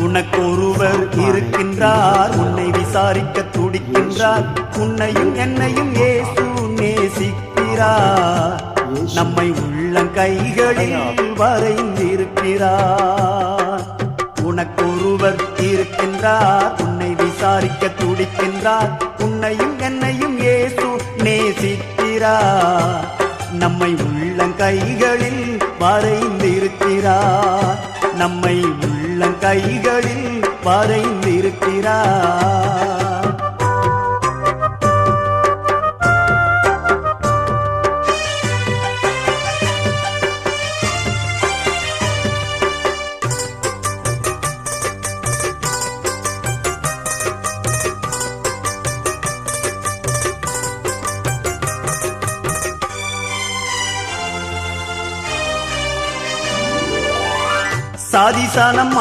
உனக்கொருவர் இருக்கின்றார், உன்னை விசாரிக்க துடிக்கின்றார். உன்னையும் என்னையும் இயேசு நேசிக்கிறார், நம்மை உள்ளங்கைகளில் வரைந்திருக்கிறார். உனக்கொருவர் இருக்கின்றார், உன்னை விசாரிக்க துடிக்கின்றார். உன்னையும் என்னையும் இயேசு நேசிக்கிறார், நம்மை உள்ளங்கைகளில் வரைந்திருக்கிறார். நம்மை உள்ளங்கைகளில் வரைந்திருக்கிறார். சாதிசனம்